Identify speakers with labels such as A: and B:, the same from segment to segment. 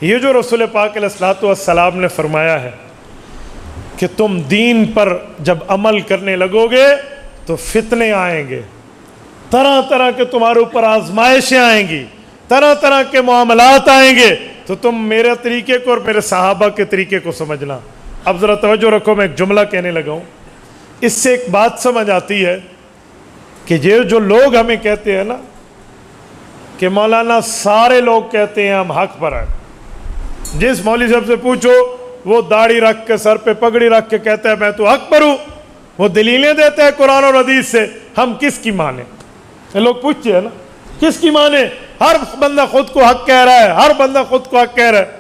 A: یہ جو رسول پاک علیہ الصلوۃ والسلام نے فرمایا ہے کہ تم دین پر جب عمل کرنے لگو گے تو فتنے آئیں گے، طرح طرح کے تمہارے اوپر آزمائشیں آئیں گی، طرح طرح کے معاملات آئیں گے، تو تم میرے طریقے کو اور میرے صحابہ کے طریقے کو سمجھنا۔ اب ذرا توجہ رکھو، میں ایک جملہ کہنے لگا ہوں، اس سے ایک بات سمجھ آتی ہے کہ یہ جو لوگ ہمیں کہتے ہیں نا کہ مولانا سارے لوگ کہتے ہیں ہم حق پر ہیں، جس مولوی صاحب سے پوچھو وہ داڑھی رکھ کے سر پہ پگڑی رکھ کے کہتا ہے میں تو حق پر ہوں، وہ دلیلیں دیتے ہیں قرآن اور حدیث سے، ہم کس کی مانیں؟ یہ لوگ پوچھتے ہیں نا کس کی مانیں؟ ہر بندہ خود کو حق کہہ رہا ہے، ہر بندہ خود کو حق کہہ رہا ہے۔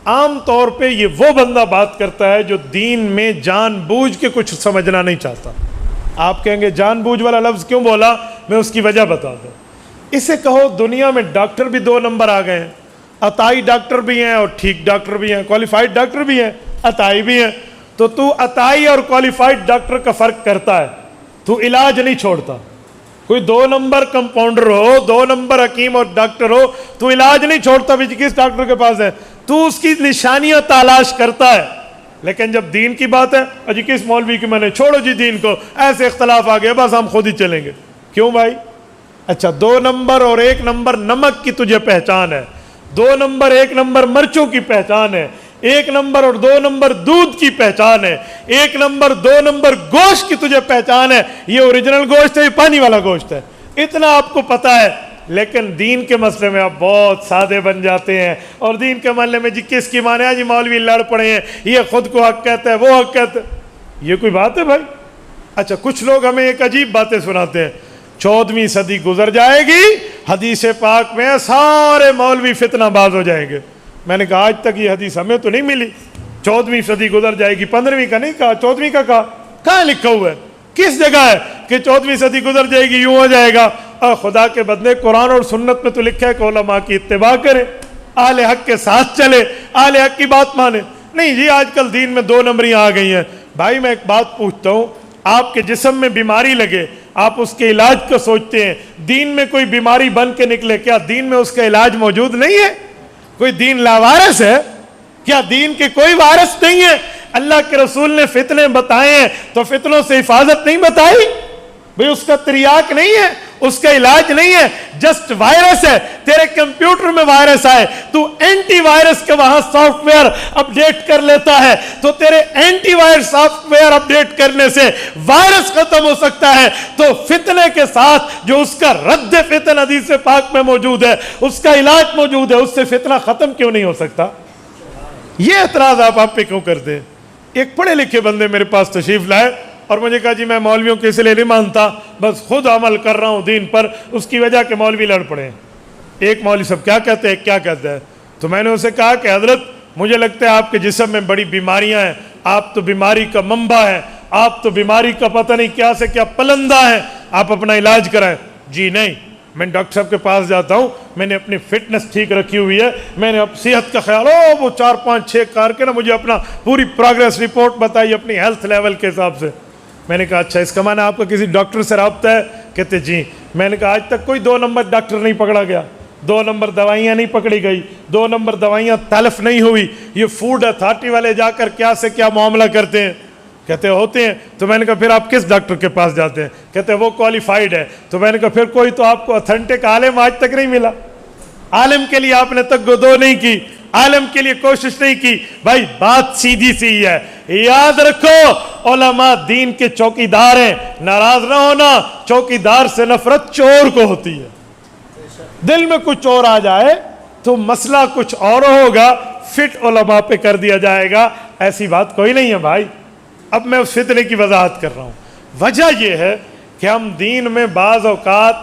A: عام طور پہ یہ وہ بندہ بات کرتا ہے جو دین میں جان بوجھ کے کچھ سمجھنا نہیں چاہتا۔ آپ کہیں گے جان بوجھ والا لفظ کیوں بولا؟ میں اس کی وجہ بتا دوں۔ اسے کہو دنیا میں ڈاکٹر بھی دو نمبر آ گئے ہیں، عطائی ڈاکٹر بھی ہیں اور ٹھیک ڈاکٹر بھی ہیں، کوالیفائڈ ڈاکٹر بھی ہیں، عطائی بھی ہیں۔ تو عطائی اور کوالیفائڈ ڈاکٹر کا فرق کرتا ہے، تو علاج نہیں چھوڑتا۔ کوئی دو نمبر کمپاؤنڈر ہو، دو نمبر حکیم اور ڈاکٹر ہو، تو علاج نہیں چھوڑتا بھی کس ڈاکٹر کے پاس ہے، تو اس کی نشانیاں تلاش کرتا ہے۔ لیکن جب دین کی بات ہے، اجی کس مولوی کی میں نے، چھوڑو جی دین کو، ایسے اختلاف آ گئے بس ہم خود ہی چلیں گے۔ کیوں بھائی؟ اچھا دو نمبر اور ایک نمبر نمک کی تجھے پہچان ہے، دو نمبر ایک نمبر مرچوں کی پہچان ہے، ایک نمبر اور دو نمبر دودھ کی پہچان ہے، ایک نمبر دو نمبر گوشت کی تجھے پہچان ہے، یہ اوریجنل گوشت ہے یہ پانی والا گوشت ہے، اتنا آپ کو پتا ہے۔ لیکن دین کے مسئلے میں آپ بہت سادے بن جاتے ہیں، اور دین کے معاملے میں جی کس کی مانے، جی مولوی لڑ پڑے ہیں، یہ خود کو حق کہتا ہے وہ حق کہتا ہے، یہ کوئی بات ہے بھائی؟ اچھا کچھ لوگ ہمیں ایک عجیب باتیں سناتے ہیں، 14ویں صدی گزر جائے گی، حدیث پاک میں سارے مولوی فتنہ باز ہو جائیں گے۔ میں نے کہا آج تک یہ حدیث ہمیں تو نہیں ملی، 14ویں صدی گزر جائے گی، 15ویں کا نہیں کہا، 14ویں کا کہا، کہاں لکھا ہوا ہے، کس جگہ ہے کہ 14ویں صدی گزر جائے گی یوں ہو جائے گا؟ اور خدا کے بدلے قرآن اور سنت میں تو لکھا ہے کہ علماء کی اتباع کرے، اہل حق کے ساتھ چلے، اہل حق کی بات مانے۔ نہیں جی آج کل دین میں دو نمبریاں آ گئی ہیں۔ بھائی میں ایک بات پوچھتا ہوں، آپ کے جسم میں بیماری لگے، آپ اس کے علاج کو سوچتے ہیں، دین میں کوئی بیماری بن کے نکلے، کیا دین میں اس کا علاج موجود نہیں ہے؟ کوئی دین لاوارث ہے؟ کیا دین کے کوئی وارث نہیں ہے؟ اللہ کے رسول نے فتنے بتائے ہیں تو فتنوں سے حفاظت نہیں بتائی؟ بھئی اس کا تریاق نہیں ہے، اس کا علاج نہیں ہے، جسٹ وائرس ہے۔ تیرے کمپیوٹر میں وائرس آئے تو اینٹی وائرس کے وہاں سافٹ ویئر اپڈیٹ کر لیتا ہے، تو تیرے antivirus software update کرنے سے وائرس ختم ہو سکتا ہے، تو فتنے کے ساتھ جو اس کا رد فتن حدیث پاک میں موجود ہے، اس کا علاج موجود ہے، اس سے فتنہ ختم کیوں نہیں ہو سکتا؟ یہ اعتراض آپ پہ کیوں کرتے ہیں؟ ایک پڑھے لکھے بندے میرے پاس تشریف لائے اور مجھے کہا جی میں مولویوں کے اس لیے نہیں مانتا، بس خود عمل کر رہا ہوں دین پر، اس کی وجہ کہ مولوی لڑ پڑے ہیں۔ ایک مولوی صاحب کیا کہتے ہیں کیا کہتا ہے، تو میں نے اسے کہا کہ حضرت مجھے لگتا ہے آپ کے جسم میں بڑی بیماریاں ہیں، آپ تو بیماری کا منبع ہیں، آپ تو بیماری کا پتہ نہیں کیا سے کیا پلندہ ہیں، آپ اپنا علاج کرائیں۔ جی نہیں، میں ڈاکٹر صاحب کے پاس جاتا ہوں، میں نے اپنی فٹنس ٹھیک رکھی ہوئی ہے، میں نے صحت کا خیال وہ 4 5 6 کار کے نا مجھے اپنا پوری پروگریس رپورٹ بتائی اپنی ہیلتھ لیول کے حساب سے۔ میں نے کہا اچھا اس کا معنی آپ کا کسی ڈاکٹر سے رابطہ ہے؟ کہتے جی۔ میں نے کہا آج تک کوئی 2 نمبر ڈاکٹر نہیں پکڑا گیا، 2 نمبر دوائیاں نہیں پکڑی گئی، 2 نمبر دوائیاں تلف نہیں ہوئی، یہ فوڈ اتھارٹی والے جا کر کیا سے کیا معاملہ کرتے ہیں؟ کہتے ہوتے ہیں۔ تو میں نے کہا پھر آپ کس ڈاکٹر کے پاس جاتے ہیں؟ کہتے وہ کوالیفائڈ ہے۔ تو میں نے کہا پھر کوئی تو آپ کو اتھینٹک عالم آج تک نہیں ملا، عالم کے لیے آپ نے تک گدو نہیں کی، عالم کے لیے کوشش نہیں کی۔ بھائی بات سیدھی سی ہے، یاد رکھو علماء دین کے چوکیدار ہیں، ناراض نہ ہونا، چوکیدار سے نفرت چور کو ہوتی ہے۔ دل میں کچھ اور آ جائے تو مسئلہ کچھ اور ہوگا، فٹ علماء پہ کر دیا جائے گا، ایسی بات کوئی نہیں ہے بھائی۔ اب میں اس فتنے کی وضاحت کر رہا ہوں۔ وجہ یہ ہے کہ ہم دین میں بعض اوقات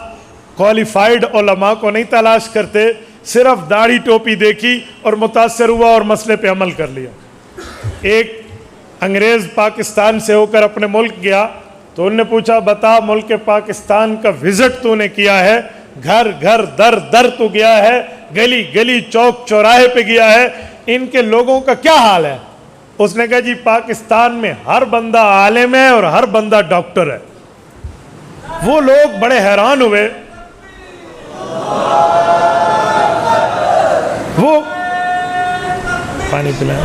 A: کوالیفائڈ علماء کو نہیں تلاش کرتے، صرف داڑھی ٹوپی دیکھی اور متاثر ہوا اور مسئلے پہ عمل کر لیا۔ ایک انگریز پاکستان سے ہو کر اپنے ملک گیا تو انہوں نے پوچھا بتا ملک پاکستان کا وزٹ تو نے کیا ہے، گھر گھر در در تو گیا ہے، گلی گلی چوک چوراہے پہ گیا ہے، ان کے لوگوں کا کیا حال ہے؟ اس نے کہا جی پاکستان میں ہر بندہ عالم ہے اور ہر بندہ ڈاکٹر ہے۔ وہ لوگ بڑے حیران ہوئے، پانی پلائیں.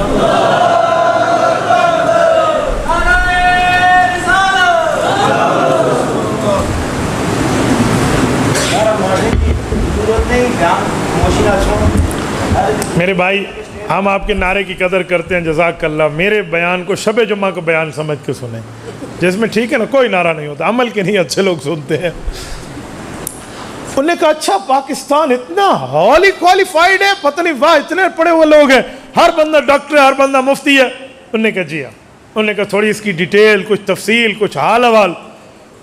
A: میرے بھائی ہم آپ کے نعرے کی قدر کرتے ہیں, جزاک اللہ. میرے بیان کو شب جمعہ کو بیان سمجھ کے سنیں, جس میں ٹھیک ہے نا کوئی نعرہ نہیں ہوتا, عمل کے نہیں اچھے لوگ سنتے ہیں. انہوں نے کہا اچھا پاکستان اتنا ہالی کوالیفائڈ ہے, پتہ نہیں واہ اتنے پڑھے ہوئے لوگ ہیں, ہر بندہ ڈاکٹر ہے, ہر بندہ مفتی ہے. انہوں نے کہا جی ہاں. انہوں نے کہا تھوڑی اس کی ڈیٹیل, کچھ تفصیل, کچھ حال احوال.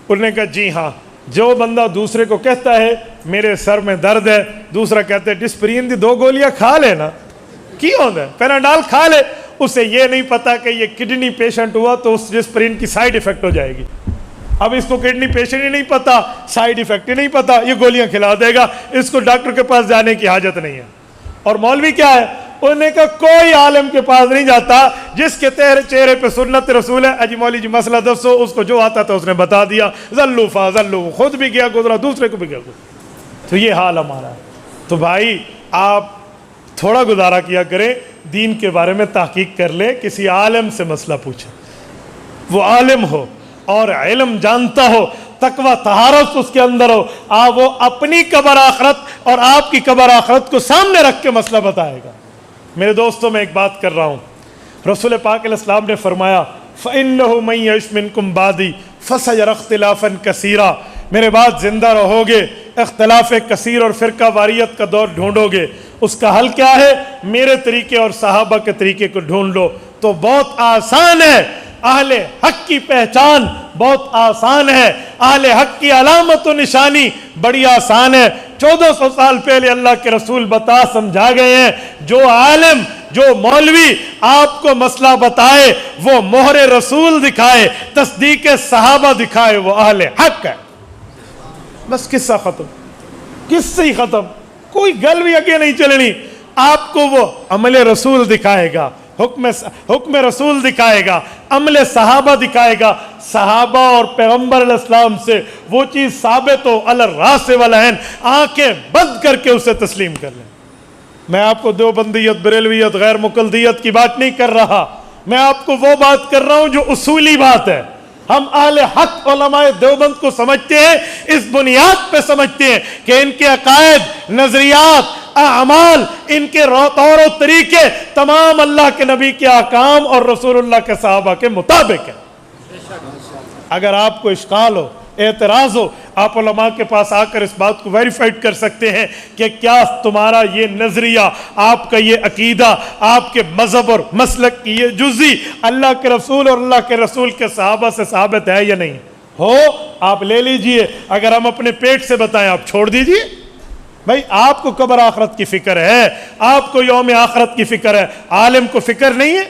A: انہوں نے کہا جی ہاں, جو بندہ دوسرے کو کہتا ہے میرے سر میں درد ہے, دوسرا کہتا ہے ڈسپرین دی 2 گولیاں کھا لینا, کی ہوتا ہے پیراڈال کھا لے, اسے یہ نہیں پتا کہ یہ کڈنی پیشنٹ ہوا تو اس ڈسپرین کی سائیڈ ایفیکٹ ہو جائے گی. اب اس کو کڈنی پیشنٹ ہی نہیں پتا, سائیڈ ایفیکٹ ہی نہیں پتا, یہ گولیاں کھلا دے گا, اس کو ڈاکٹر کے پاس جانے کی حاجت نہیں ہے. اور مولوی کیا ہے, انہوں نے کہا کوئی عالم کے پاس نہیں جاتا جس کے چہرے پہ سنت رسول ہے. اجی مولوی جی مسئلہ دسو, اس کو جو آتا تھا اس نے بتا دیا, ذلو فا ذلو, خود بھی گیا گزرا, دوسرے کو بھی گیا گزرا. تو یہ حال ہمارا ہے. تو بھائی آپ تھوڑا گزارا کیا کریں, دین کے بارے میں تحقیق کر لیں, کسی عالم سے مسئلہ پوچھیں, وہ عالم ہو اور علم جانتا ہو, تقوی طہارت اس کے اندر ہو, وہ اپنی قبر آخرت اور آپ کی قبر آخرت کو سامنے رکھ کے مسئلہ بتائے گا. میرے دوستوں میں ایک بات کر رہا ہوں, رسول پاک علیہ السلام نے فرمایا فَإِنَّهُ مَن يَعِشْ مِنكُم بَعْدِي فَسَيَرَى اخْتِلَافًا كَثِيرًا, میرے بعد زندہ رہو گے, اختلاف کثیر اور فرقہ واریت کا دور ڈھونڈو گے. اس کا حل کیا ہے, میرے طریقے اور صحابہ کے طریقے کو ڈھونڈ لو. تو بہت آسان ہے, اہل حق کی پہچان بہت آسان ہے, اہل حق کی علامت و نشانی بڑی آسان ہے. 1400 سال پہلے اللہ کے رسول بتا سمجھا گئے ہیں, جو عالم جو مولوی آپ کو مسئلہ بتائے وہ مہر رسول دکھائے, تصدیق صحابہ دکھائے, وہ اہل حق ہے. بس قصہ ختم, قصہ ہی ختم, کوئی گل بھی آگے نہیں چلنی. آپ کو وہ عمل رسول دکھائے گا, حکم رسول دکھائے گا, عمل صحابہ دکھائے گا. صحابہ اور پیغمبر علیہ السلام سے وہ چیز ثابت ہو علی الراس والعین, آنکھیں بند کر کے اسے تسلیم کر لیں. میں آپ کو دیوبندیت, بریلویت, غیر مقلدیت کی بات نہیں کر رہا, میں آپ کو وہ بات کر رہا ہوں جو اصولی بات ہے. ہم اہل حق علماء دیوبند کو سمجھتے ہیں, اس بنیاد پہ سمجھتے ہیں کہ ان کے عقائد, نظریات, اعمال, ان کے طور و طریقے تمام اللہ کے نبی کے احکام اور رسول اللہ کے صحابہ کے مطابق ہیں. اگر آپ کو اشکال ہو, اعتراض ہو, آپ علماء کے پاس آ کر اس بات کو ویریفائڈ کر سکتے ہیں کہ کیا تمہارا یہ نظریہ, آپ کا یہ عقیدہ, آپ کے مذہب اور مسلک کی یہ جزئی اللہ کے رسول اور اللہ کے رسول کے صحابہ سے ثابت ہے یا نہیں. ہو آپ لے لیجئے, اگر ہم اپنے پیٹ سے بتائیں آپ چھوڑ دیجئے. بھائی آپ کو قبر آخرت کی فکر ہے, آپ کو یوم آخرت کی فکر ہے, عالم کو فکر نہیں ہے.